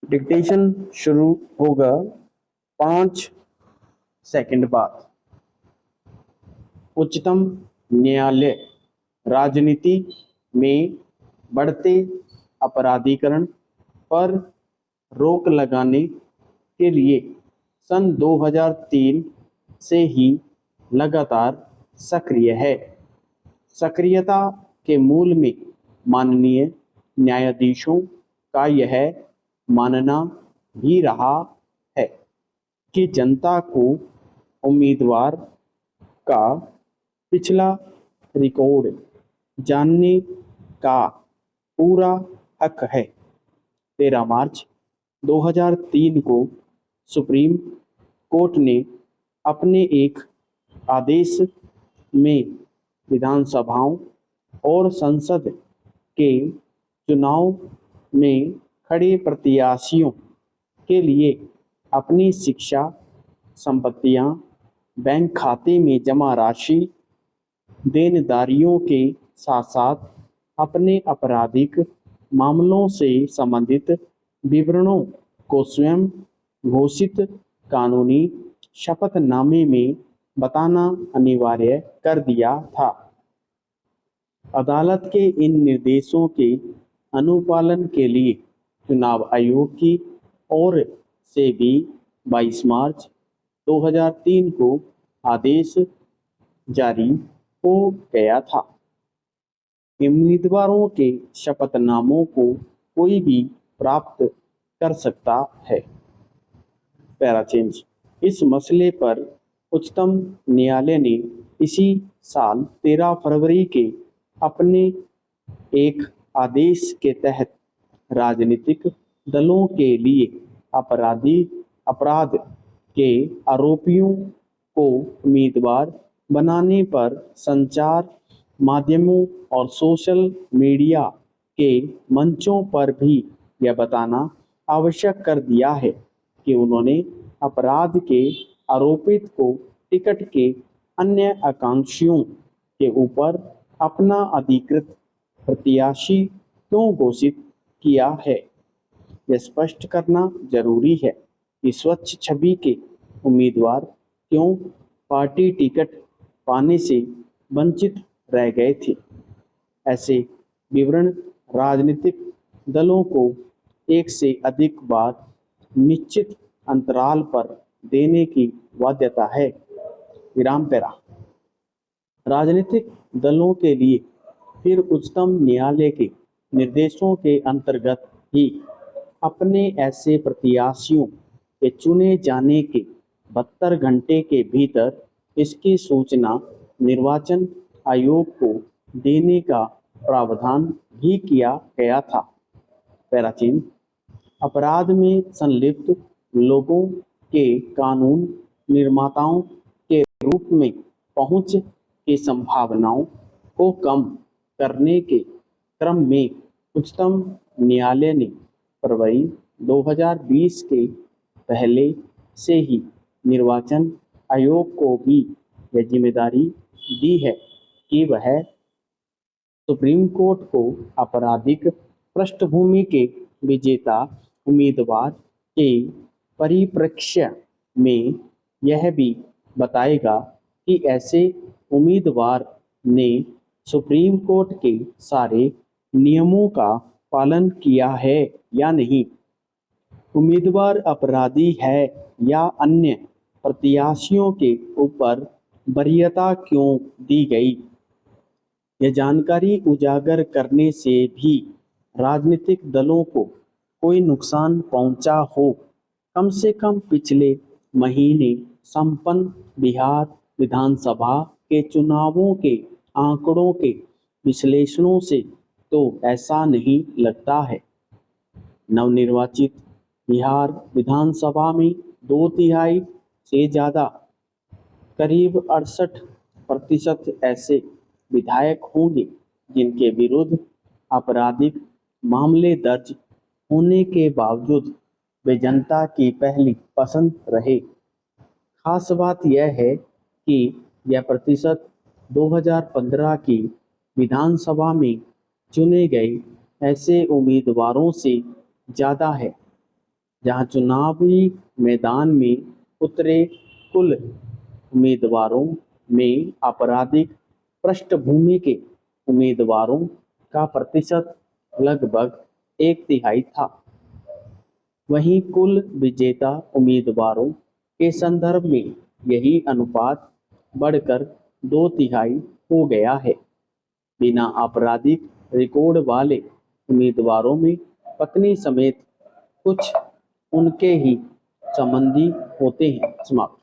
Dictation शुरू होगा 5 second बाद। उच्चतम न्यायालय राजनीति में बढ़ते अपराधीकरण पर रोक लगाने के लिए सन 2003 से ही लगातार सक्रिय है। सक्रियता के मूल में माननीय न्यायाधीशों का यह मानना भी रहा है कि जनता को उम्मीदवार का पिछला रिकॉर्ड जानने का पूरा हक है। 13 मार्च 2003 को सुप्रीम कोर्ट ने अपने एक आदेश में विधानसभाओं और संसद के चुनाव में खड़े प्रत्याशियों के लिए अपनी शिक्षा संपत्तियां, बैंक खाते में जमा राशि, देनदारियों के साथ साथ अपने आपराधिक मामलों से संबंधित विवरणों को स्वयं घोषित कानूनी शपथनामे में बताना अनिवार्य कर दिया था। अदालत के इन निर्देशों के अनुपालन के लिए चुनाव आयोग की ओर से भी 22 मार्च 2003 को आदेश जारी हो गया था। उम्मीदवारों के शपथनामों को कोई भी प्राप्त कर सकता है। पैराचेंज। इस मसले पर उच्चतम न्यायालय ने इसी साल 13 फरवरी के अपने एक आदेश के तहत राजनीतिक दलों के लिए अपराध के आरोपियों को उम्मीदवार बनाने पर संचार माध्यमों और सोशल मीडिया के मंचों पर भी यह बताना आवश्यक कर दिया है कि उन्होंने अपराध के आरोपित को टिकट के अन्य आकांक्षियों के ऊपर अपना अधिकृत प्रत्याशी क्यों घोषित किया है। यह स्पष्ट करना जरूरी है कि स्वच्छ छवि के उम्मीदवार क्यों पार्टी टिकट पाने से वंचित रह गए थे। ऐसे विवरण राजनीतिक दलों को एक से अधिक बार निश्चित अंतराल पर देने की बाध्यता है। विराम पैरा। राजनीतिक दलों के लिए फिर उच्चतम न्यायालय के निर्देशों के अंतर्गत ही अपने ऐसे प्रत्याशियों के चुने जाने के 72 घंटे के भीतर इसकी सूचना निर्वाचन आयोग को देने का प्रावधान भी किया गया था। पैराचीन। अपराध में संलिप्त लोगों के कानून निर्माताओं के रूप में पहुंच की संभावनाओं को कम करने के क्रम में उच्चतम न्यायालय ने फरवरी 2020 के पहले से ही निर्वाचन आयोग को भी यह जिम्मेदारी दी है कि वह सुप्रीम कोर्ट को आपराधिक पृष्ठभूमि के विजेता उम्मीदवार के परिप्रेक्ष्य में यह भी बताएगा कि ऐसे उम्मीदवार ने सुप्रीम कोर्ट के सारे नियमों का पालन किया है या नहीं, उम्मीदवार अपराधी है या अन्य प्रत्याशियों के ऊपर वरीयता क्यों दी गई। यह जानकारी उजागर करने से भी राजनीतिक दलों को कोई नुकसान पहुंचा हो। कम से कम पिछले महीने संपन्न बिहार विधानसभा के चुनावों के आंकड़ों के विश्लेषणों से तो ऐसा नहीं लगता है। नवनिर्वाचित बिहार विधानसभा में 2/3 से ज़्यादा करीब 68% ऐसे विधायक होंगे जिनके विरुद्ध आपराधिक मामले दर्ज होने के बावजूद वे जनता की पहली पसंद रहे। खास बात यह है कि यह प्रतिशत 2015 की विधानसभा में चुने गए ऐसे उम्मीदवारों से ज़्यादा है। जहां चुनावी मैदान में उतरे कुल उम्मीदवारों में आपराधिक पृष्ठभूमि के उम्मीदवारों का प्रतिशत लगभग 1/3 था। वहीं कुल विजेता उम्मीदवारों के संदर्भ में यही अनुपात बढ़कर 2/3 हो गया है। बिना आपराधिक रिकॉर्ड वाले उम्मीदवारों में पत्नी समेत कुछ उनके ही संबंधी होते हैं। समाप्त।